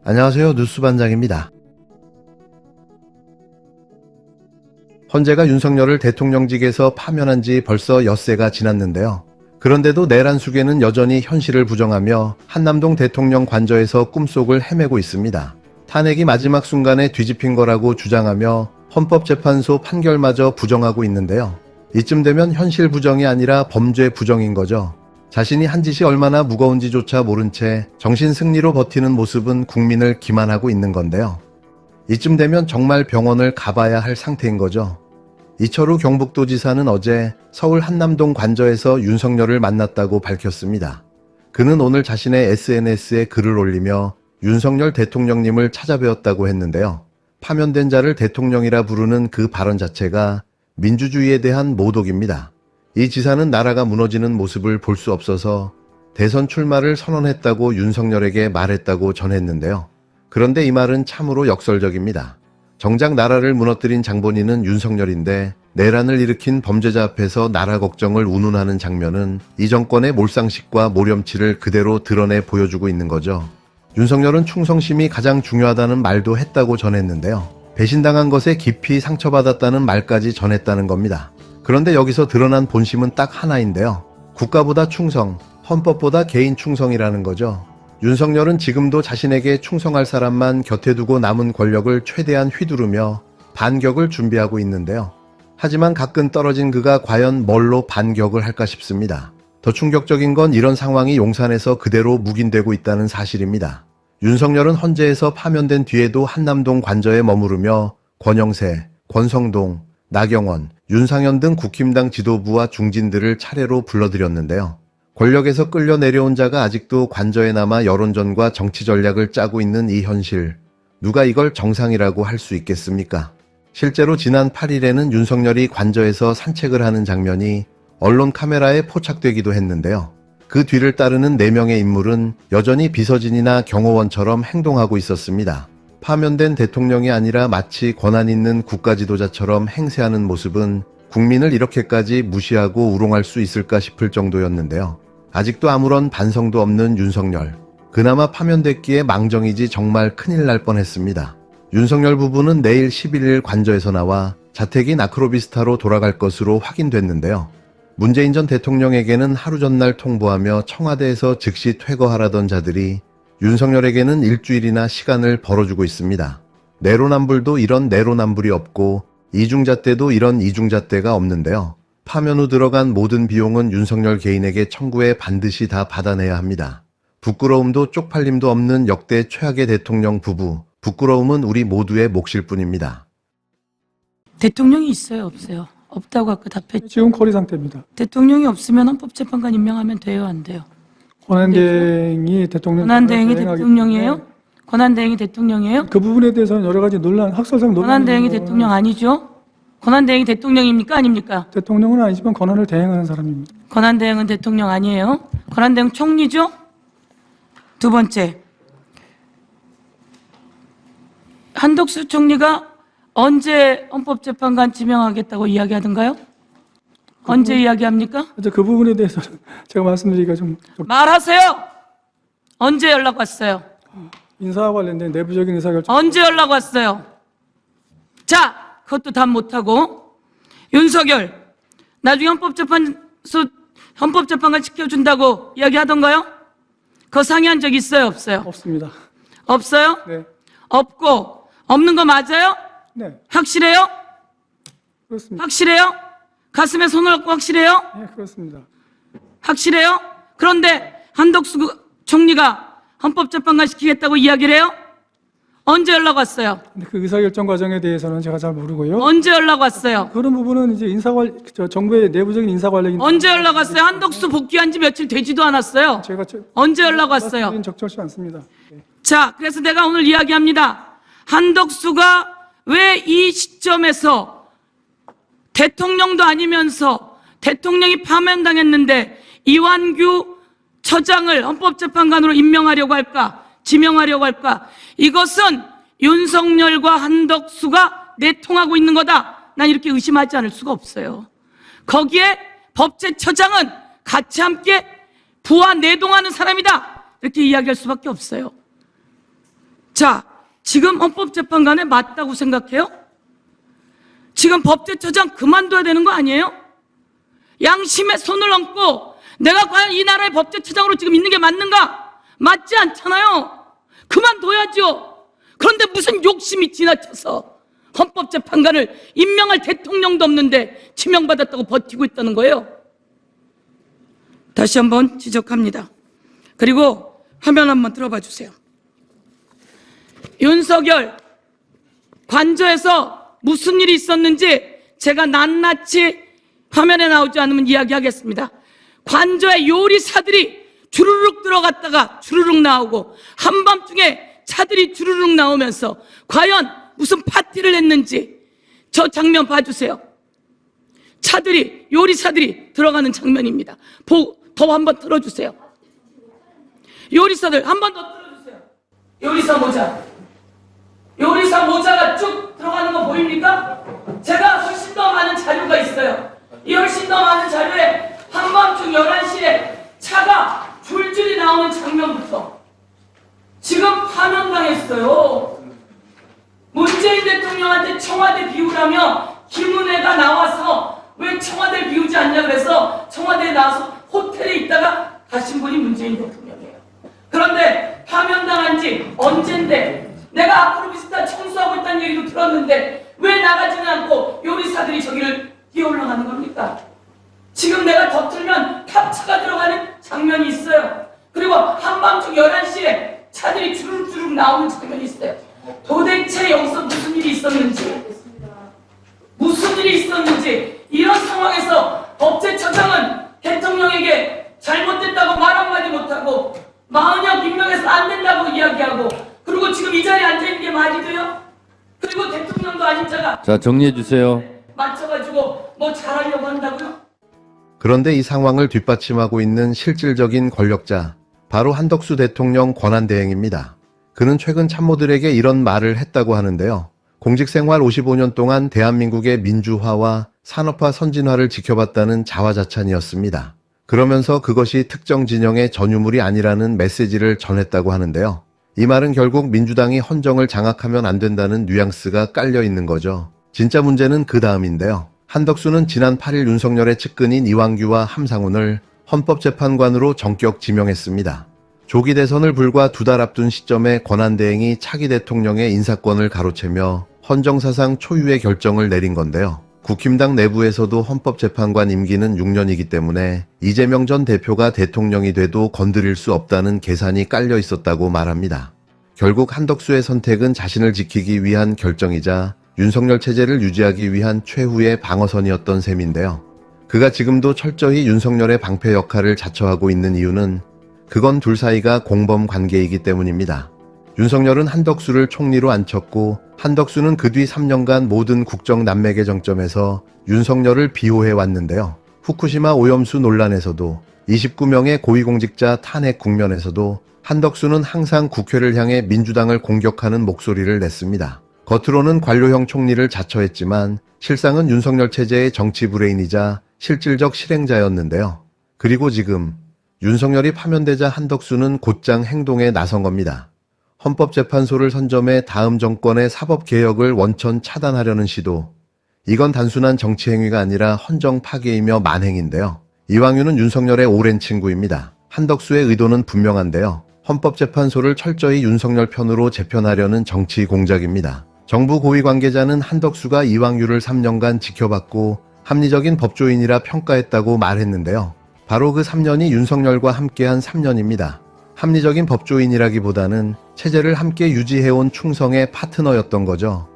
안녕하세요. 뉴스반장입니다. 헌재가 윤석열을 대통령직에서 파면한 지 벌써 엿새가 지났는데요. 그런데도 내란 수괴는 여전히 현실을 부정하며 한남동 대통령 관저에서 꿈속을 헤매고 있습니다. 탄핵이 마지막 순간에 뒤집힌 거라고 주장하며 헌법재판소 판결마저 부정하고 있는데요. 이쯤 되면 현실 부정이 아니라 범죄 부정인 거죠. 자신이 한 짓이 얼마나 무거운지조차 모른 채 정신승리로 버티는 모습은 국민을 기만하고 있는 건데요. 이쯤 되면 정말 병원을 가봐야 할 상태인 거죠. 이철우 경북도지사는 어제 서울 한남동 관저에서 윤석열을 만났다고 밝혔습니다. 그는 오늘 자신의 SNS에 글을 올리며 윤석열 대통령님을 찾아뵈었다고 했는데요. 파면된 자를 대통령이라 부르는 그 발언 자체가 민주주의에 대한 모독입니다. 이 지사는 나라가 무너지는 모습을 볼 수 없어서 대선 출마를 선언했다고 윤석열에게 말했다고 전했는데요. 그런데 이 말은 참으로 역설적입니다. 정작 나라를 무너뜨린 장본인은 윤석열인데 내란을 일으킨 범죄자 앞에서 나라 걱정을 운운하는 장면은 이 정권의 몰상식과 모렴치를 그대로 드러내 보여주고 있는 거죠. 윤석열은 충성심이 가장 중요하다는 말도 했다고 전했는데요. 배신당한 것에 깊이 상처받았다는 말까지 전했다는 겁니다. 그런데 여기서 드러난 본심은 딱 하나인데요. 국가보다 충성, 헌법보다 개인 충성이라는 거죠. 윤석열은 지금도 자신에게 충성할 사람만 곁에 두고 남은 권력을 최대한 휘두르며 반격을 준비하고 있는데요. 하지만 가끔 떨어진 그가 과연 뭘로 반격을 할까 싶습니다. 더 충격적인 건 이런 상황이 용산에서 그대로 묵인되고 있다는 사실입니다. 윤석열은 헌재에서 파면된 뒤에도 한남동 관저에 머무르며 권영세, 권성동, 나경원, 윤상현 등 국힘당 지도부와 중진들을 차례로 불러들였는데요. 권력에서 끌려 내려온 자가 아직도 관저에 남아 여론전과 정치 전략을 짜고 있는 이 현실. 누가 이걸 정상이라고 할 수 있겠습니까? 실제로 지난 8일에는 윤석열이 관저에서 산책을 하는 장면이 언론 카메라에 포착되기도 했는데요. 그 뒤를 따르는 4명의 인물은 여전히 비서진이나 경호원처럼 행동하고 있었습니다. 파면된 대통령이 아니라 마치 권한 있는 국가지도자처럼 행세하는 모습은 국민을 이렇게까지 무시하고 우롱할 수 있을까 싶을 정도였는데요. 아직도 아무런 반성도 없는 윤석열. 그나마 파면됐기에 망정이지 정말 큰일 날 뻔했습니다. 윤석열 부부는 내일 11일 관저에서 나와 자택인 아크로비스타로 돌아갈 것으로 확인됐는데요. 문재인 전 대통령에게는 하루 전날 통보하며 청와대에서 즉시 퇴거하라던 자들이 윤석열에게는 일주일이나 시간을 벌어주고 있습니다. 내로남불도 이런 내로남불이 없고 이중잣 때도 이런 이중잣 때가 없는데요. 파면 후 들어간 모든 비용은 윤석열 개인에게 청구해 반드시 다 받아내야 합니다. 부끄러움도 쪽팔림도 없는 역대 최악의 대통령 부부. 부끄러움은 우리 모두의 몫일 뿐입니다. 대통령이 있어요, 없어요? 없다고 아까 답했죠. 지금 거리 상태입니다. 대통령이 없으면 헌법재판관 임명하면 돼요, 안 돼요? 권한대행이 대통령 권한대행이 대통령이에요? 권한대행이 대통령이에요? 그 부분에 대해서는 여러 가지 논란, 학설상 논란이 권한대행이 있는 대통령 아니죠? 권한대행이 대통령입니까? 아닙니까? 대통령은 아니지만 권한을 대행하는 사람입니다. 권한대행은 대통령 아니에요? 권한대행 총리죠? 두 번째, 한덕수 총리가 언제 헌법재판관 지명하겠다고 이야기하던가요? 언제 이야기합니까? 그 부분에 대해서는 제가 말씀드리기가 좀 말하세요! 언제 연락 왔어요? 인사와 관련된 내부적인 의사결정. 언제 연락 왔어요? 자, 그것도 답 못하고 윤석열 나중에 헌법재판관 시켜준다고 이야기하던가요? 그거 상의한 적 있어요, 없어요? 없습니다. 없어요? 네. 없고 없는 거 맞아요? 네. 확실해요? 그렇습니다. 확실해요? 가슴에 손을 얹고 확실해요? 네, 그렇습니다. 확실해요? 그런데 한덕수 총리가 헌법재판관 시키겠다고 이야기를 해요? 언제 연락 왔어요? 근데 그 의사결정 과정에 대해서는 제가 잘 모르고요. 언제 연락 왔어요? 그런 부분은 이제 정부의 내부적인 인사 관련. 언제 연락 왔어요? 한덕수 복귀한 지 며칠 되지도 않았어요. 제가 언제 연락 왔어요? 적절치 않습니다. 네. 자, 그래서 내가 오늘 이야기합니다. 한덕수가 왜 이 시점에서 대통령도 아니면서 대통령이 파면당했는데 이완규 처장을 헌법재판관으로 임명하려고 할까? 지명하려고 할까? 이것은 윤석열과 한덕수가 내통하고 있는 거다. 난 이렇게 의심하지 않을 수가 없어요. 거기에 법제처장은 같이 함께 부하 내동하는 사람이다. 이렇게 이야기할 수밖에 없어요. 자, 지금 헌법재판관에 맞다고 생각해요? 지금 법제처장 그만둬야 되는 거 아니에요? 양심에 손을 얹고 내가 과연 이 나라의 법제처장으로 지금 있는 게 맞는가? 맞지 않잖아요. 그만둬야죠. 그런데 무슨 욕심이 지나쳐서 헌법재판관을 임명할 대통령도 없는데 지명받았다고 버티고 있다는 거예요. 다시 한번 지적합니다. 그리고 화면 한번 들어봐 주세요. 윤석열 관저에서 무슨 일이 있었는지 제가 낱낱이 화면에 나오지 않으면 이야기하겠습니다. 관저에 요리사들이 주르륵 들어갔다가 주르륵 나오고 한밤중에 차들이 주르륵 나오면서 과연 무슨 파티를 했는지 저 장면 봐주세요. 차들이 요리사들이 들어가는 장면입니다. 더 한번 틀어주세요. 요리사들 한 번 더 틀어주세요. 요리사 모자. 요리사 모자가 쭉 들어가는 거 보입니까? 제가 훨씬 더 많은 자료가 있어요. 이 훨씬 더 많은 자료에 한밤중 11시에 차가 줄줄이 나오는 장면부터 지금 파면당했어요. 문재인 대통령한테 청와대 비우라며 김은혜가 나와서 왜 청와대 비우지 않냐 그래서 청와대에 나와서 호텔에 있다가 가신 분이 문재인 대통령이에요. 그런데 파면당한 지 언젠데 내가 앞으로 비슷한 청소하고 있다는 얘기도 들었는데 왜 나가지는 않고 요리사들이 저기를 뛰어 올라가는 겁니까? 지금 내가 더 틀면 탑차가 들어가는 장면이 있어요. 그리고 한밤중 11시에 차들이 주룩주룩 나오는 장면이 있어요. 도대체 여기서 무슨 일이 있었는지 이런 상황에서 법제처장은 대통령에게 잘못됐다고 말 한마디 못하고 마흔형 임명해서 안 된다고 이야기하고 그리고 지금 이 자리에 앉아있는 게 말이 돼요? 그리고 대통령도 아닌 자가 자, 정리해 주세요. 맞춰가지고 뭐 잘하려고 한다고요? 그런데 이 상황을 뒷받침하고 있는 실질적인 권력자, 바로 한덕수 대통령 권한대행입니다. 그는 최근 참모들에게 이런 말을 했다고 하는데요. 공직생활 55년 동안 대한민국의 민주화와 산업화 선진화를 지켜봤다는 자화자찬이었습니다. 그러면서 그것이 특정 진영의 전유물이 아니라는 메시지를 전했다고 하는데요. 이 말은 결국 민주당이 헌정을 장악하면 안 된다는 뉘앙스가 깔려 있는 거죠. 진짜 문제는 그 다음인데요. 한덕수는 지난 8일 윤석열의 측근인 이완규와 함상훈을 헌법재판관으로 전격 지명했습니다. 조기 대선을 불과 2달 앞둔 시점에 권한대행이 차기 대통령의 인사권을 가로채며 헌정사상 초유의 결정을 내린 건데요. 국힘당 내부에서도 헌법재판관 임기는 6년이기 때문에 이재명 전 대표가 대통령이 돼도 건드릴 수 없다는 계산이 깔려 있었다고 말합니다. 결국 한덕수의 선택은 자신을 지키기 위한 결정이자 윤석열 체제를 유지하기 위한 최후의 방어선이었던 셈인데요. 그가 지금도 철저히 윤석열의 방패 역할을 자처하고 있는 이유는 그건 둘 사이가 공범 관계이기 때문입니다. 윤석열은 한덕수를 총리로 앉혔고 한덕수는 그 뒤 3년간 모든 국정 난맥의 정점에서 윤석열을 비호해 왔는데요. 후쿠시마 오염수 논란에서도 29명의 고위공직자 탄핵 국면에서도 한덕수는 항상 국회를 향해 민주당을 공격하는 목소리를 냈습니다. 겉으로는 관료형 총리를 자처했지만 실상은 윤석열 체제의 정치 브레인이자 실질적 실행자였는데요. 그리고 지금 윤석열이 파면되자 한덕수는 곧장 행동에 나선 겁니다. 헌법재판소를 선점해 다음 정권의 사법개혁을 원천 차단하려는 시도. 이건 단순한 정치행위가 아니라 헌정 파괴이며 만행인데요. 이완규는 윤석열의 오랜 친구입니다. 한덕수의 의도는 분명한데요. 헌법재판소를 철저히 윤석열 편으로 재편하려는 정치 공작입니다. 정부 고위 관계자는 한덕수가 이완규를 3년간 지켜봤고 합리적인 법조인이라 평가했다고 말했는데요. 바로 그 3년이 윤석열과 함께한 3년입니다. 합리적인 법조인이라기보다는 체제를 함께 유지해온 충성의 파트너였던 거죠.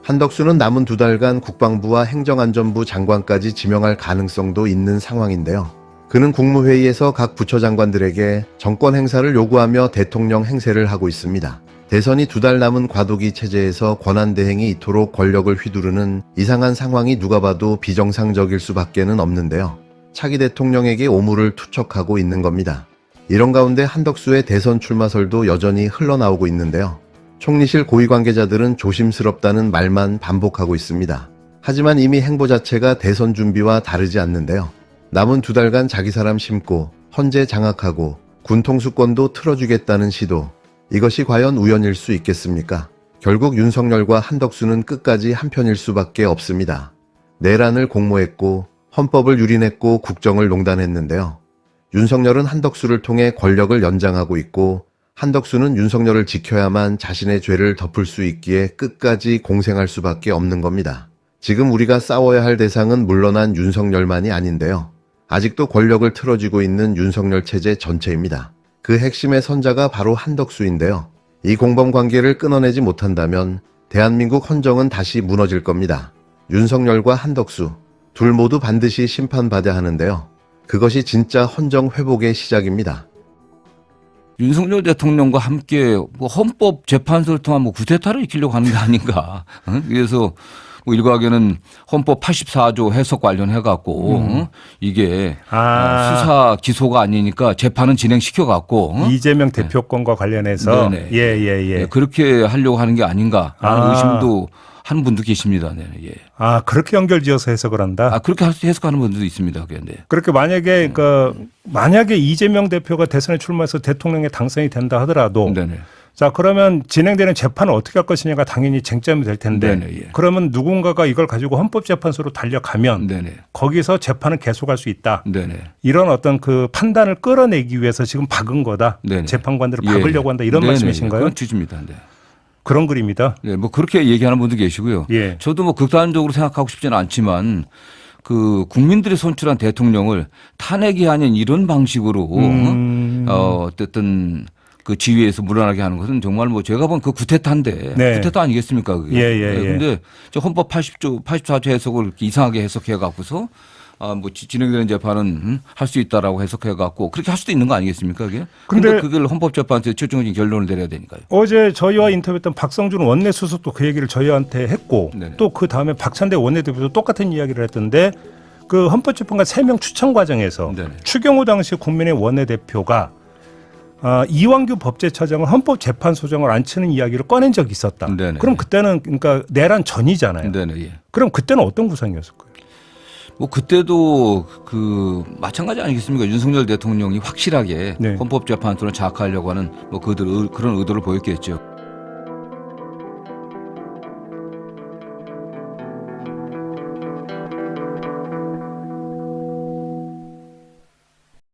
한덕수는 남은 2달간 국방부와 행정안전부 장관까지 지명할 가능성도 있는 상황인데요. 그는 국무회의에서 각 부처 장관들에게 정권 행사를 요구하며 대통령 행세를 하고 있습니다. 대선이 2달 남은 과도기 체제에서 권한대행이 이토록 권력을 휘두르는 이상한 상황이 누가 봐도 비정상적일 수밖에는 없는데요. 차기 대통령에게 오물을 투척하고 있는 겁니다. 이런 가운데 한덕수의 대선 출마설도 여전히 흘러나오고 있는데요. 총리실 고위 관계자들은 조심스럽다는 말만 반복하고 있습니다. 하지만 이미 행보 자체가 대선 준비와 다르지 않는데요. 남은 2달간 자기 사람 심고 헌재 장악하고 군 통수권도 틀어주겠다는 시도. 이것이 과연 우연일 수 있겠습니까? 결국 윤석열과 한덕수는 끝까지 한편일 수밖에 없습니다. 내란을 공모했고 헌법을 유린했고 국정을 농단했는데요. 윤석열은 한덕수를 통해 권력을 연장하고 있고 한덕수는 윤석열을 지켜야만 자신의 죄를 덮을 수 있기에 끝까지 공생할 수밖에 없는 겁니다. 지금 우리가 싸워야 할 대상은 물러난 윤석열만이 아닌데요. 아직도 권력을 틀어쥐고 있는 윤석열 체제 전체입니다. 그 핵심의 선자가 바로 한덕수인데요. 이 공범 관계를 끊어내지 못한다면 대한민국 헌정은 다시 무너질 겁니다. 윤석열과 한덕수, 둘 모두 반드시 심판받아야 하는데요. 그것이 진짜 헌정 회복의 시작입니다. 윤석열 대통령과 함께 뭐 헌법재판소를 통한 뭐 구태타를 익히려고 하는 게 아닌가. 그래서 뭐 일각에는 헌법 84조 해석 관련해갖고 이게 수사 기소가 아니니까 재판은 진행시켜갖고 이재명 대표권과 관련해서 네네. 예. 그렇게 하려고 하는 게 아닌가 하는 의심도 하는 분도 계십니다. 네, 예. 그렇게 연결지어서 해석을 한다. 그렇게 해석하는 분들도 있습니다. 네. 그렇게 만약에 이재명 대표가 대선에 출마해서 대통령에 당선이 된다 하더라도 네네. 자, 그러면 진행되는 재판을 어떻게 할 것이냐가 당연히 쟁점이 될 텐데 네네, 예. 그러면 누군가가 이걸 가지고 헌법재판소로 달려가면 네네. 거기서 재판을 계속할 수 있다. 네네. 이런 어떤 그 판단을 끌어내기 위해서 지금 박은 거다. 네네. 재판관들을 예. 박으려고 한다. 이런 네네. 말씀이신가요? 그런 취지입니다. 네. 그런 그림이다. 네, 뭐 그렇게 얘기하는 분도 계시고요. 예. 저도 뭐 극단적으로 생각하고 싶지는 않지만 그 국민들이 선출한 대통령을 탄핵이 아닌 이런 방식으로 어쨌든 그 지위에서 물러나게 하는 것은 정말 뭐 제가 본 그 구태타인데 네. 구태타 아니겠습니까? 그게. 예. 근데 저 헌법 84조 해석을 이렇게 이상하게 해석해 갖고서 뭐 진행되는 재판은 할 수 있다라고 해석해 갖고 그렇게 할 수도 있는 거 아니겠습니까? 그게. 근데 그걸 헌법재판소에 최종적인 결론을 내려야 되니까요. 어제 저희와 인터뷰했던 박성준 원내수석도 그 얘기를 저희한테 했고 네네. 또 그 다음에 박찬대 원내대표도 똑같은 이야기를 했던데 그 헌법재판관 3명 추천 과정에서 네네. 추경호 당시 국민의 원내대표가 이완규 법제처장을 헌법재판소장을 앉히는 이야기를 꺼낸 적이 있었다. 네네. 그럼 그때는 그러니까 내란 전이잖아요. 네네. 예. 그럼 그때는 어떤 구상이었을까요? 뭐 그때도 그 마찬가지 아니겠습니까? 윤석열 대통령이 확실하게 네. 헌법재판소를 장악하려고 하는 뭐 그런 의도를 보였겠죠.